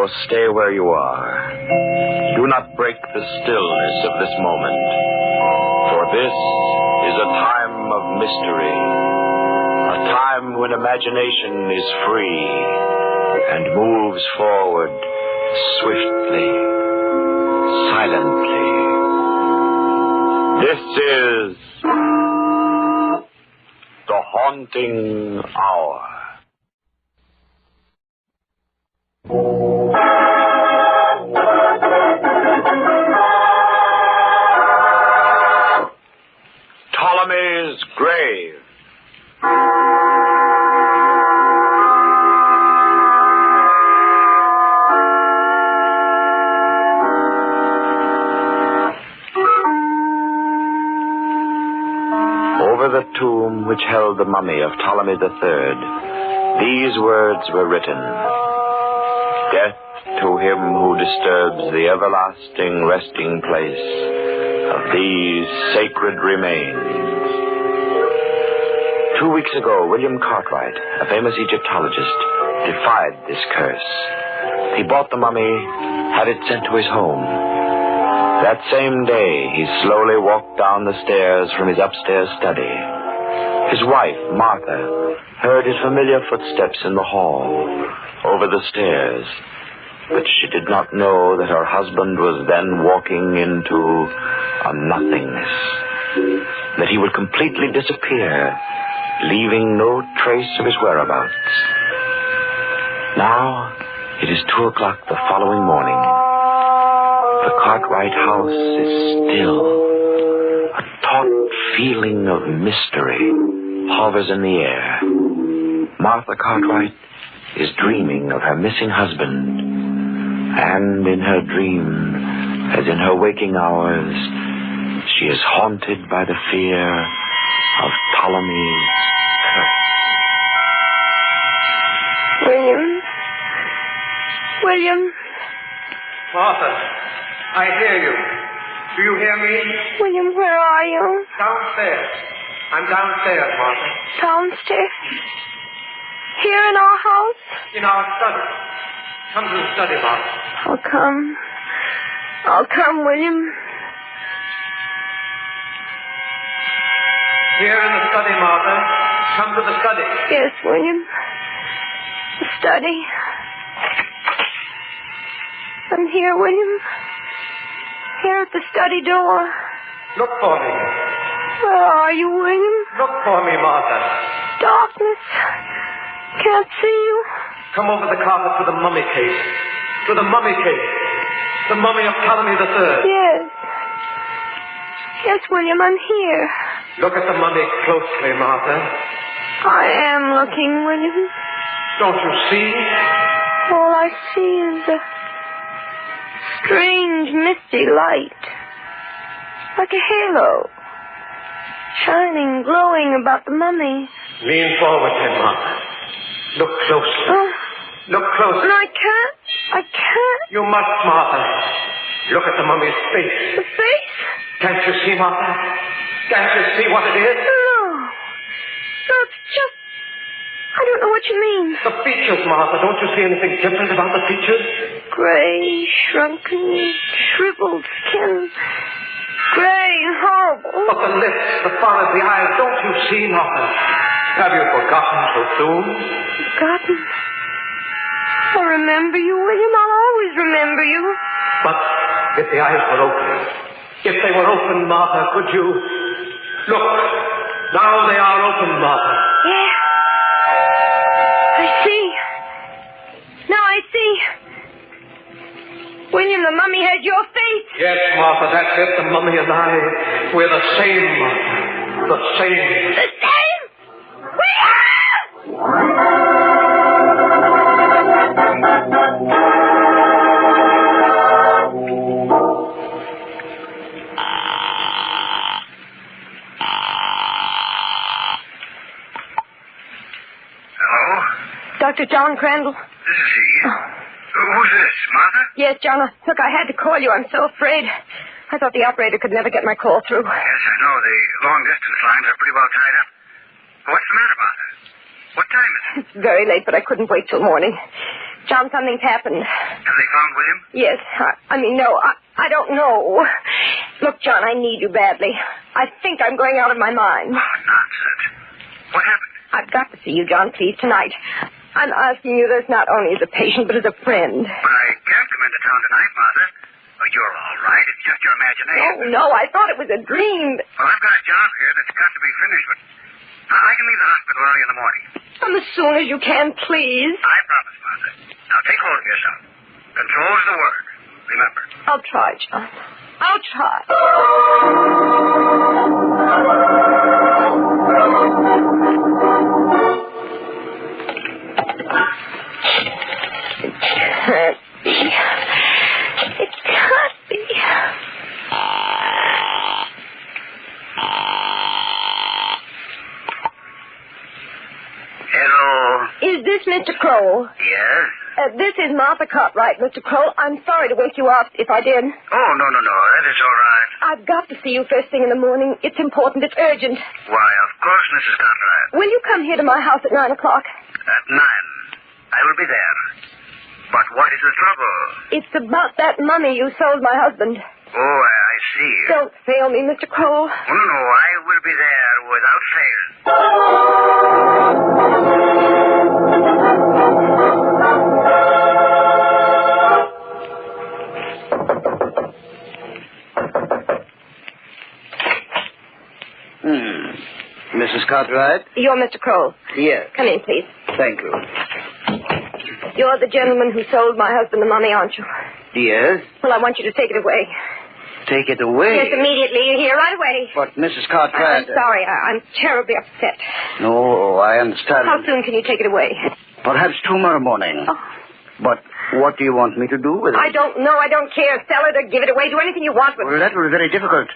Therefore, stay where you are. Do not break the stillness of this moment. For this is a time of mystery. A time when imagination is free and moves forward swiftly, silently. This is the Haunting Hour. Ptolemey's grave. Over the tomb which held the mummy of Ptolemy III, these words were written: Death to him who disturbs the everlasting resting place of these sacred remains. 2 weeks ago, William Cartwright, a famous Egyptologist, defied this curse. He bought the mummy, had it sent to his home. That same day, he slowly walked down the stairs from his upstairs study. His wife, Martha, heard his familiar footsteps in the hall, over the stairs, but she did not know that her husband was then walking into a nothingness, that he would completely disappear, leaving no trace of his whereabouts. Now, it is 2 o'clock the following morning. The Cartwright house is still. A taut feeling of mystery hovers in the air. Martha Cartwright is dreaming of her missing husband. And in her dream, as in her waking hours, she is haunted by the fear of Ptolemy's curse. William? Martha, I hear you. Do you hear me? William, where are you? Downstairs. I'm downstairs, Martha. Downstairs? Here in our house? In our study. Come to the study, Martha. I'll come, William. Here in the study, Martha. Come to the study. Yes, William. The study. I'm here, William. Here at the study door. Look for me. Where are you, William? Look for me, Martha. Darkness. Can't see you. Come over the carpet to the mummy case. To the mummy case. The mummy of Ptolemy III. Yes. Yes, William, I'm here. Look at the mummy closely, Martha. I am looking, William. Don't you see? All I see is a strange, misty light. Like a halo. Shining, glowing about the mummy. Lean forward then, Martha. Look closely. Look closely. No, I can't. You must, Martha. Look at the mummy's face. The face? Can't you see, Martha? Can't you see what it is? No, it's just... I don't know what you mean. The features, Martha. Don't you see anything different about the features? Gray, shrunken, shriveled skin. Gray and horrible. But the lips, the forehead, the eyes, don't you see, Martha? Have you forgotten so soon? Forgotten? I remember you, William. I'll always remember you. But if the eyes were open, if they were open, Martha, could you... Look, now they are open, Martha. Yeah. I see. Now I see. William, the mummy has your face. Yes, Martha, that's it. The mummy and I, we're the same, Martha. The same. The same? Dr. John Crandall. This is he. Who's this, Martha? Yes, John. Look, I had to call you. I'm so afraid. I thought the operator could never get my call through. Yes, I know. The long-distance lines are pretty well tied up. What's the matter, Martha? What time is it? It's very late, but I couldn't wait till morning. John, something's happened. Have they found William? Yes. No, I don't know. Look, John, I need you badly. I think I'm going out of my mind. Oh, nonsense. What happened? I've got to see you, John, please, tonight. I'm asking you this not only as a patient, but as a friend. But I can't come into town tonight, Martha. Oh, you're all right. It's just your imagination. No, I thought it was a dream. Well, I've got a job here that's got to be finished, but I can leave the hospital early in the morning. Come as soon as you can, please. I promise, Martha. Now, take hold of yourself. Control's the word. Remember. I'll try, John. I'll try. It can't be. It can't be. Hello. Is this Mr. Kroll? Yes? This is Martha Cartwright, Mr. Kroll. I'm sorry to wake you up if I did. Oh, no. That is all right. I've got to see you first thing in the morning. It's important. It's urgent. Why, of course, Mrs. Cartwright. Will you come here to my house at 9 o'clock? At 9. I will be there. But what is the trouble? It's about that mummy you sold my husband. Oh, I see. Don't fail me, Mr. Kroll. Oh, no. I will be there without fail. Mrs. Cartwright? You're Mr. Kroll. Yes. Come in, please. Thank you. You're the gentleman who sold my husband the mummy, aren't you? Yes? Well, I want you to take it away. Take it away? Yes, immediately. You're here right away. But, Mrs. Cartwright... I'm sorry. I'm terribly upset. No, I understand. How soon can you take it away? Perhaps tomorrow morning. Oh. But what do you want me to do with it? I don't know. I don't care. Sell it or give it away. Do anything you want with Well, it. that will be very difficult.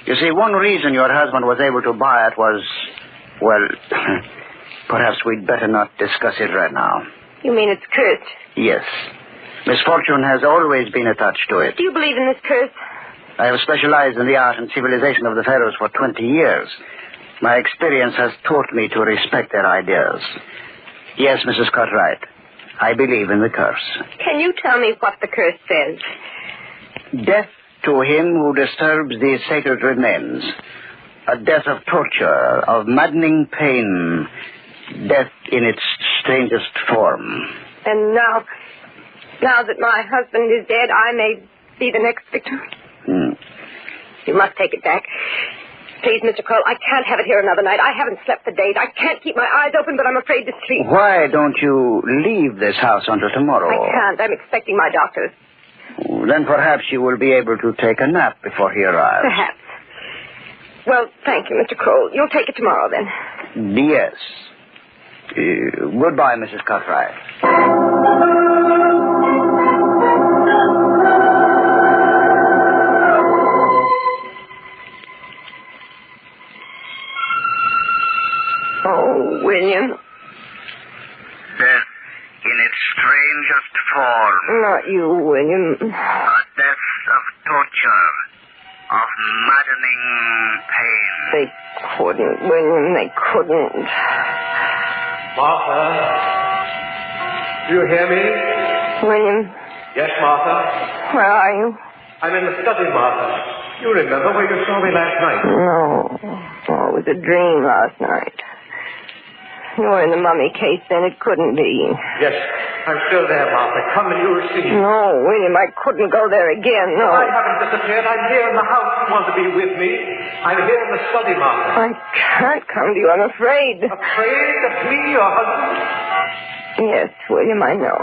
You see, one reason your husband was able to buy it was... Well, perhaps we'd better not discuss it right now. You mean it's cursed? Yes. Misfortune has always been attached to it. Do you believe in this curse? I have specialized in the art and civilization of the pharaohs for 20 years. My experience has taught me to respect their ideas. Yes, Mrs. Cartwright, I believe in the curse. Can you tell me what the curse says? Death to him who disturbs these sacred remains. A death of torture, of maddening pain. Death in its strangest form. And now that my husband is dead, I may be the next victim. You must take it back. Please, Mr. Kroll, I can't have it here another night. I haven't slept for days. I can't keep my eyes open, but I'm afraid to sleep. Why don't you leave this house until tomorrow? I can't. I'm expecting my doctor. Then perhaps you will be able to take a nap before he arrives. Perhaps. Well, thank you, Mr. Kroll. You'll take it tomorrow, then. Yes. Goodbye, Mrs. Cartwright. Oh, William. Death in its strangest form. Not you, William. A death of torture, of maddening pain. They couldn't, William. They couldn't. Martha? Do you hear me? William, Yes, Martha? where are you? I'm in the study, Martha. You remember where you saw me last night? No. Oh, it was a dream last night. You were in the mummy case then. It couldn't be. Yes, I'm still there, Martha. Come and you'll see. No, William, I couldn't go there again. No. I haven't disappeared. I'm here in the house. You want to be with me? I'm here in the study, Martha. I can't come to you. I'm afraid. Afraid to flee your husband? Yes, William, I know.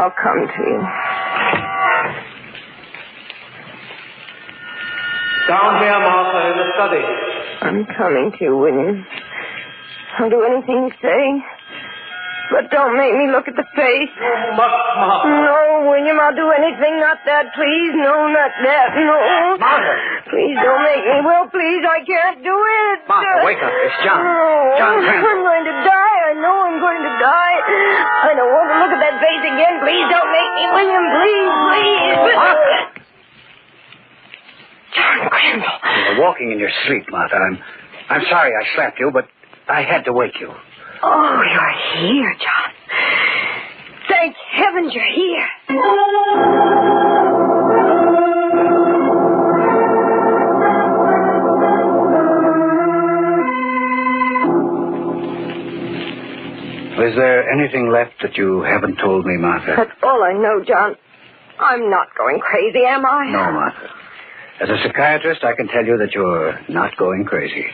I'll come to you. Down here, Martha, in the study. I'm coming to you, William. I'll do anything you say. But don't make me look at the face. You must, Martha. No, William, I'll do anything. Not that, please. No, not that. No. Martha. Please don't make me. Well, please, I can't do it. Martha, wake up. It's John. No. John Crandall. I'm going to die. I know I'm going to die. I don't want to look at that face again. Please don't make me, William. Please, please. Martha. John Crandall. You were walking in your sleep, Martha. I'm sorry I slapped you, but I had to wake you. Oh, you're here, John. Thank heavens you're here. Is there anything left that you haven't told me, Martha? That's all I know, John. I'm not going crazy, am I? No, Martha. As a psychiatrist, I can tell you that you're not going crazy.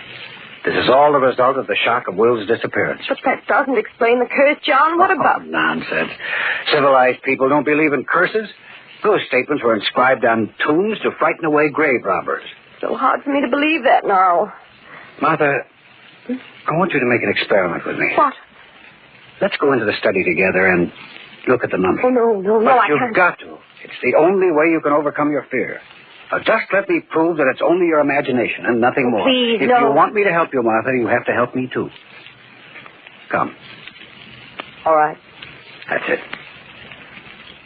This is all the result of the shock of Will's disappearance. But that doesn't explain the curse, John. What about... Nonsense. Civilized people don't believe in curses. Those statements were inscribed on tombs to frighten away grave robbers. So hard for me to believe that now. Martha, I want you to make an experiment with me. What? Let's go into the study together and look at the mummy. Oh, no, But I you've can't. got to. It's the only way you can overcome your fear. Now, just let me prove that it's only your imagination and nothing more. Please, if no. you want me to help you, Martha, you have to help me, too. Come. All right. That's it.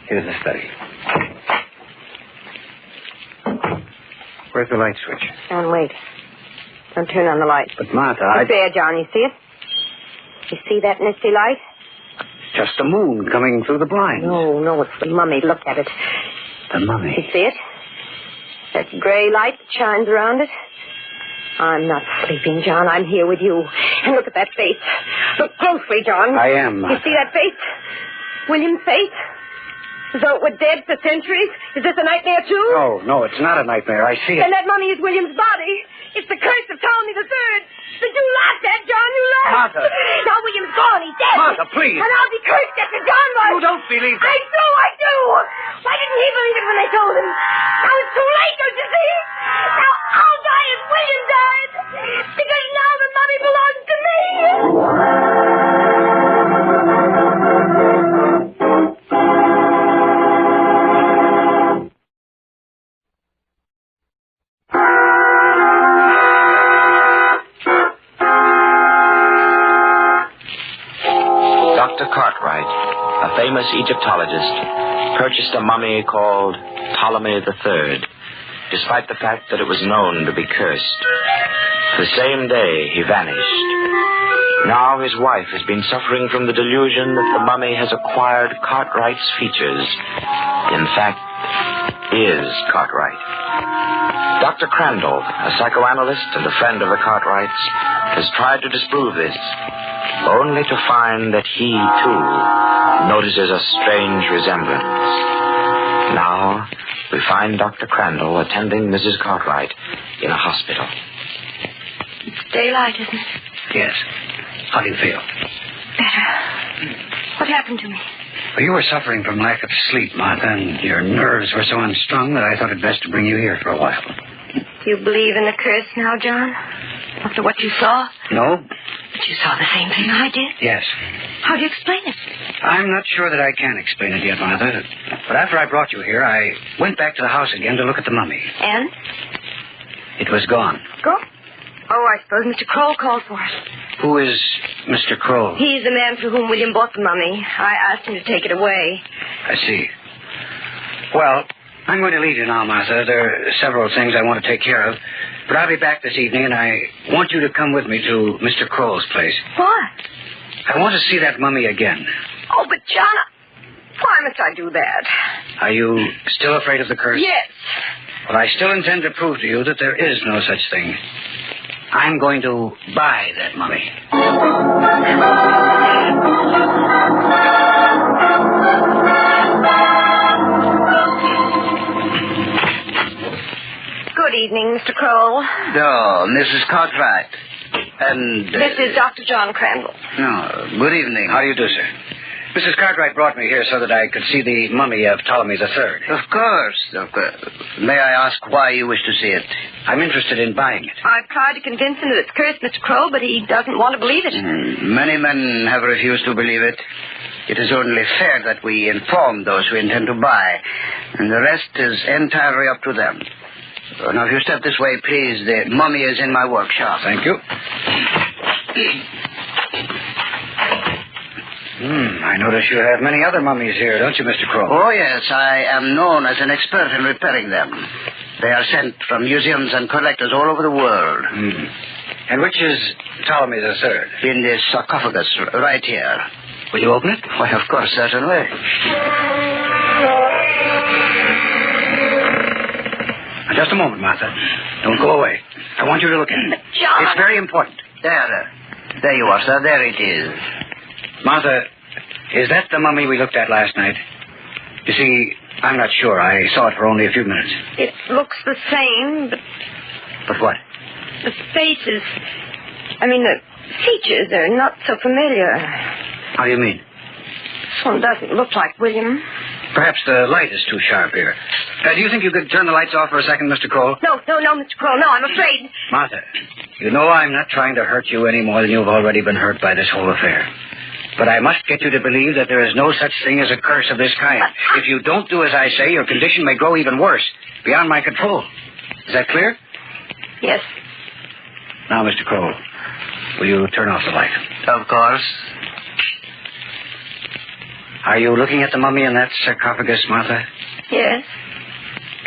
Here's the study. Where's the light switch? John, wait. Don't turn on the light. But, Martha, It's there, John. You see it? You see that misty light? It's just the moon coming through the blinds. No, it's the mummy. Look at it. The mummy. You see it? That gray light that shines around it? I'm not sleeping, John. I'm here with you. And look at that face. Look closely, John. I am, Martha. You see that face? William's face? As though it were dead for centuries? Is this a nightmare, too? No, it's not a nightmare. I see it. And that mummy is William's body. It's the curse of Ptolemy III. But you laughed at, John. You laughed. Martha. Now William's gone. He's dead. Martha, please. And I'll be cursed after John was. You don't believe that. I do. Why didn't he believe it when they told him? Now it's too late, don't you see? Now I'll die as William died. Because now the mummy belongs to me. Dr. Cartwright, a famous Egyptologist, purchased a mummy called Ptolemy III, despite the fact that it was known to be cursed. The same day, he vanished. Now his wife has been suffering from the delusion that the mummy has acquired Cartwright's features. In fact, is Cartwright. Dr. Crandall, a psychoanalyst and a friend of the Cartwrights, has tried to disprove this, only to find that he, too, notices a strange resemblance. Now, we find Dr. Crandall attending Mrs. Cartwright in a hospital. It's daylight, isn't it? Yes. How do you feel? Better. What happened to me? Well, you were suffering from lack of sleep, Martha, and your nerves were so unstrung that I thought it best to bring you here for a while. Do you believe in the curse now, John? After what you saw? No? But you saw the same thing I did? Yes. How do you explain it? I'm not sure that I can explain it yet, Martha. But after I brought you here, I went back to the house again to look at the mummy. And? It was gone. Go? Oh, I suppose Mr. Kroll called for it. Who is Mr. Kroll? He's the man for whom William bought the mummy. I asked him to take it away. I see. Well, I'm going to leave you now, Martha. There are several things I want to take care of. But I'll be back this evening, and I want you to come with me to Mr. Kroll's place. What? I want to see that mummy again. Oh, but John, why must I do that? Are you still afraid of the curse? Yes. Well, I still intend to prove to you that there is no such thing. I'm going to buy that mummy. Good evening, Mr. Kroll. Oh, Mrs. Cartwright. And... This is Dr. John Crandall. Oh, good evening. How do you do, sir? Mrs. Cartwright brought me here so that I could see the mummy of Ptolemy III. Of course. May I ask why you wish to see it? I'm interested in buying it. I've tried to convince him that it's cursed, Mr. Kroll, but he doesn't want to believe it. Many men have refused to believe it. It is only fair that we inform those who intend to buy, and the rest is entirely up to them. Now, if you step this way, please. The mummy is in my workshop. Thank you. I notice you have many other mummies here, don't you, Mr. Kroll? Oh, yes. I am known as an expert in repairing them. They are sent from museums and collectors all over the world. And which is Ptolemy the Third? In this sarcophagus, right here. Will you open it? Why, of course, certainly. Just a moment, Martha. Don't go away. I want you to look at it. John! It's very important. There you are, sir. There it is. Martha, is that the mummy we looked at last night? You see, I'm not sure. I saw it for only a few minutes. It looks the same, but But what? the faces... the features are not so familiar. How do you mean? This one doesn't look like William. Perhaps the light is too sharp here. Do you think you could turn the lights off for a second, Mr. Cole? No, Mr. Crow, no, I'm afraid. Martha, you know I'm not trying to hurt you any more than you've already been hurt by this whole affair. But I must get you to believe that there is no such thing as a curse of this kind. If you don't do as I say, your condition may grow even worse, beyond my control. Is that clear? Yes. Now, Mr. Cole, will you turn off the light? Of course. Are you looking at the mummy in that sarcophagus, Martha? Yes.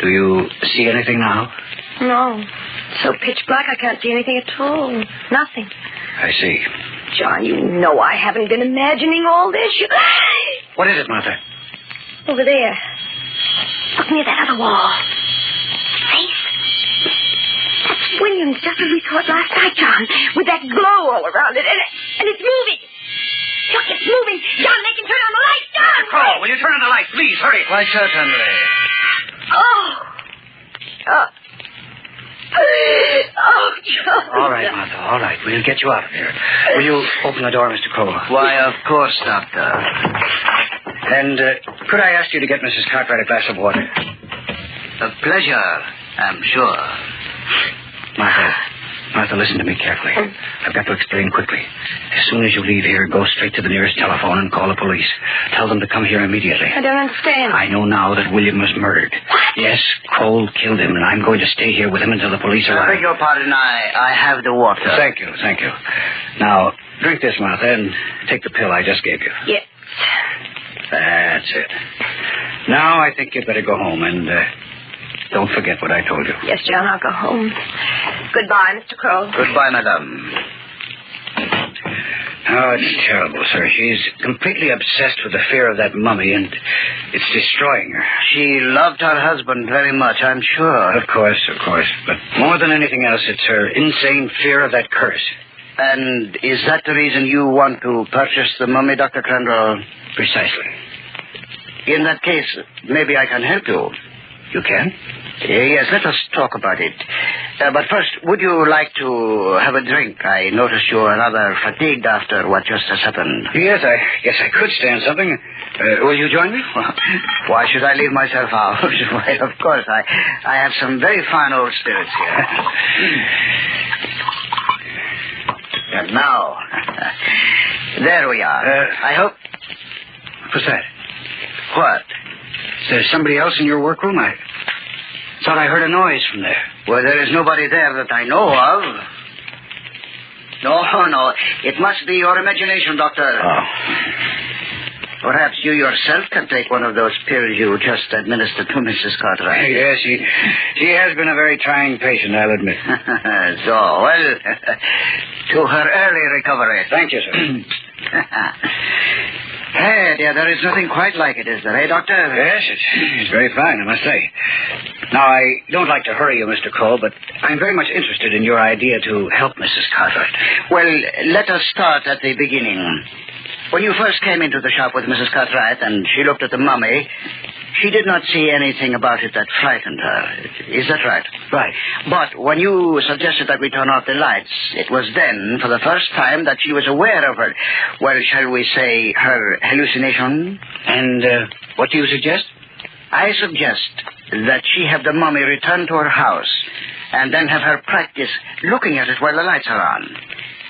Do you see anything now? No. It's so pitch black I can't see anything at all. Nothing. I see. John, you know I haven't been imagining all this. What is it, Martha? Over there. Look near that other wall. Face. That's William's, just as we saw it last night, John. With that glow all around it. And it's moving. Look, it's moving. John, they can turn on the lights. John! Cole, will you turn on the light, please? Hurry. Why, certainly. Oh, John. All right, Martha, all right. We'll get you out of here. Will you open the door, Mr. Cole? Why, of course, Doctor. And could I ask you to get Mrs. Cartwright a glass of water? A pleasure, I'm sure. Martha, listen to me carefully. I've got to explain quickly. As soon as you leave here, go straight to the nearest telephone and call the police. Tell them to come here immediately. I don't understand. I know now that William was murdered. What? Yes, Cole killed him, and I'm going to stay here with him until the police I arrive. beg your pardon, I have the water. Thank you. Now, drink this, Martha, and take the pill I just gave you. Yes. That's it. Now I think you'd better go home, and don't forget what I told you. Yes, John, I'll go home. Goodbye, Mr. Crow. Goodbye, madame. Oh, it's terrible, sir. She's completely obsessed with the fear of that mummy, and it's destroying her. She loved her husband very much, I'm sure. Of course. But more than anything else, it's her insane fear of that curse. And is that the reason you want to purchase the mummy, Dr. Crandall? Precisely. In that case, maybe I can help you. You can? Yes, let us talk about it. But first, would you like to have a drink? I notice you are rather fatigued after what just has happened. Yes, I guess I could stand something. Will you join me? Well, why should I leave myself out? Why, of course, I have some very fine old spirits here. And now, there we are. I hope... What's that? What? Is there somebody else in your workroom? I thought I heard a noise from there. Well, there is nobody there that I know of. No. It must be your imagination, Doctor. Oh. Perhaps you yourself can take one of those pills you just administered to Mrs. Cartwright. Yes, she has been a very trying patient, I'll admit. To her early recovery. Thank you, sir. Hey, dear, there is nothing quite like it, is there, eh, Doctor? Yes, it's very fine, I must say. Now, I don't like to hurry you, Mr. Cole, but I'm very much interested in your idea to help Mrs. Cartwright. Well, let us start at the beginning. When you first came into the shop with Mrs. Cartwright and she looked at the mummy, she did not see anything about it that frightened her. Is that right? Right. But when you suggested that we turn off the lights, it was then, for the first time, that she was aware of her, well, shall we say, her hallucination? And what do you suggest? I suggest that she have the mummy return to her house and then have her practice looking at it while the lights are on.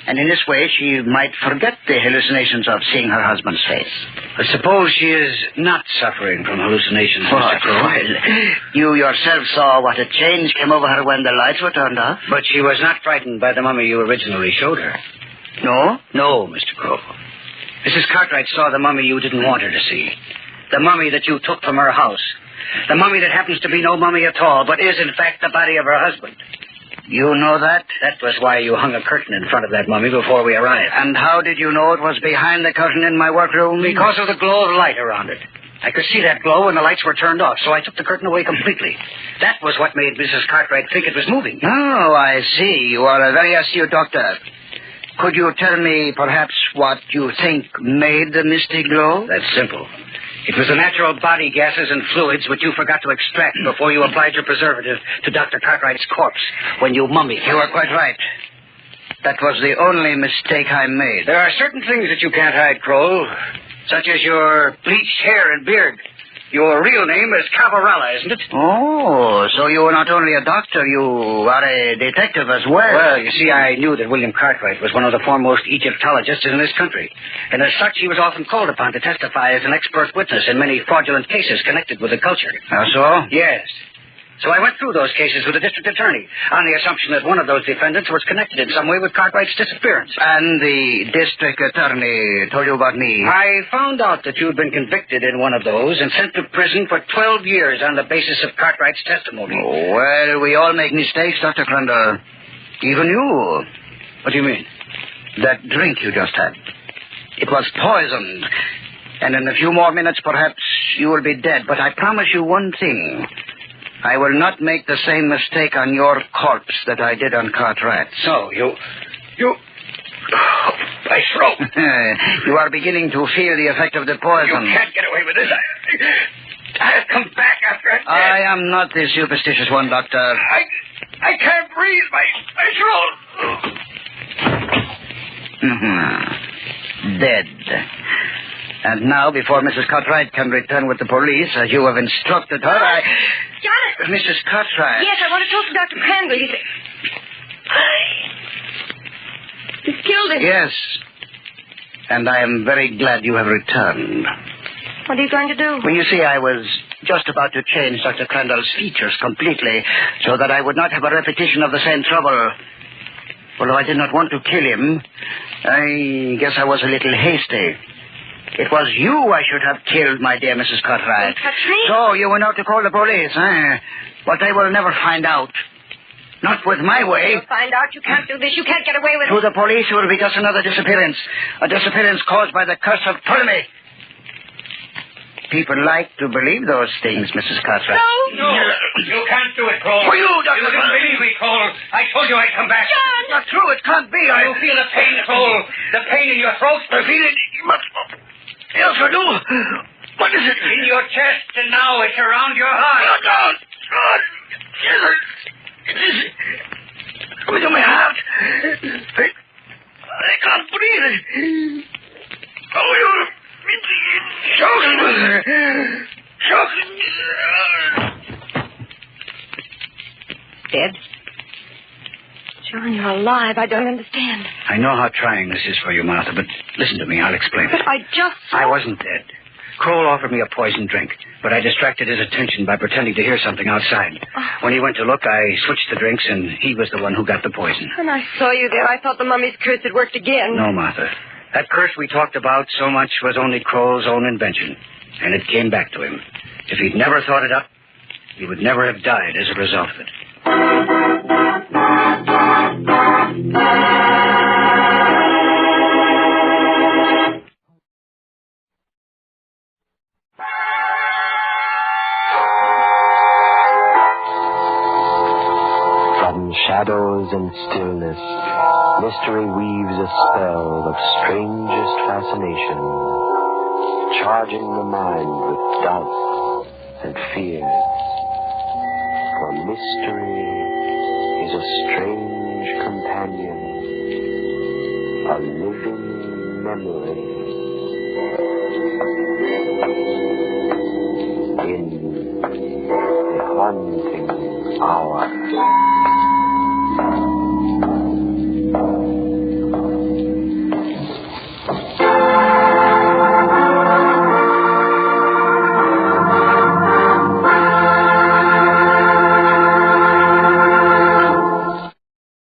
And in this way, she might forget the hallucinations of seeing her husband's face. But suppose she is not suffering from hallucinations, Mr. Crow. Well, you yourself saw what a change came over her when the lights were turned off. But she was not frightened by the mummy you originally showed her. No? No, Mr. Crow. Mrs. Cartwright saw the mummy you didn't want her to see. The mummy that you took from her house. The mummy that happens to be no mummy at all, but is, in fact, the body of her husband. You know that? That was why you hung a curtain in front of that mummy before we arrived. And how did you know it was behind the curtain in my workroom? Because of the glow of light around it. I could see that glow when the lights were turned off, so I took the curtain away completely. That was what made Mrs. Cartwright think it was moving. Oh, I see. You are a very astute doctor. Could you tell me, perhaps, what you think made the misty glow? That's simple. It was the natural body gases and fluids which you forgot to extract before you applied your preservative to Dr. Cartwright's corpse when you mummified. You are quite right. That was the only mistake I made. There are certain things that you can't hide, Kroll, such as your bleached hair and beard. Your real name is Cavarella, isn't it? Oh, so you are not only a doctor, you are a detective as well. Well, you see, I knew that William Cartwright was one of the foremost Egyptologists in this country. And as such, he was often called upon to testify as an expert witness in many fraudulent cases connected with the culture. How so? Yes. So I went through those cases with the district attorney on the assumption that one of those defendants was connected in some way with Cartwright's disappearance. And the district attorney told you about me? I found out that you'd been convicted in one of those and sent to prison for 12 years on the basis of Cartwright's testimony. Oh, well, we all make mistakes, Dr. Crandall. Even you. What do you mean? That drink you just had. It was poisoned. And in a few more minutes, perhaps, you will be dead. But I promise you one thing. I will not make the same mistake on your corpse that I did on Cartwright. So, you... My throat. You are beginning to feel the effect of the poison. You can't get away with this. I'll come back after I'm dead. I am not the superstitious one, Doctor. I can't breathe. My throat. Dead. And now, before Mrs. Cartwright can return with the police, as you have instructed her, Jonathan! Mrs. Cartwright. Yes, I want to talk to Dr. Crandall. He's killed him. Yes. And I am very glad you have returned. What are you going to do? Well, you see, I was just about to change Dr. Crandall's features completely so that I would not have a repetition of the same trouble. Although I did not want to kill him, I guess I was a little hasty. It was you I should have killed, my dear Mrs. Cartwright. So you went out to call the police, eh? But they will never find out. Not with my way. You'll find out. You can't do this. You can't get away with it. To the police, it will be just another disappearance. A disappearance caused by the curse of Ptolemy. People like to believe those things, Mrs. Cartwright. No. You can't do it, Cole. For you, Dr. You didn't believe me, Cole. I told you I'd come back. John! Not true. It can't be. You feel the pain, Cole. The pain in your throat. I feel it. Yes, I do. What is it? In your chest, and now it's around your heart. Oh, God. God. Yes, it is coming to my heart. I can't breathe. Oh, you're choking. Dead? John, you're alive. I don't understand. I know how trying this is for you, Martha, but listen to me. I'll explain. But I just... I wasn't dead. Kroll offered me a poisoned drink, but I distracted his attention by pretending to hear something outside. When he went to look, I switched the drinks, and he was the one who got the poison. When I saw you there, I thought the mummy's curse had worked again. No, Martha. That curse we talked about so much was only Kroll's own invention, and it came back to him. If he'd never thought it up, he would never have died as a result of it. From shadows and stillness, mystery weaves a spell of strangest fascination, charging the mind with doubt and fear. For mystery is a strange companion, a living memory. In the haunting hour.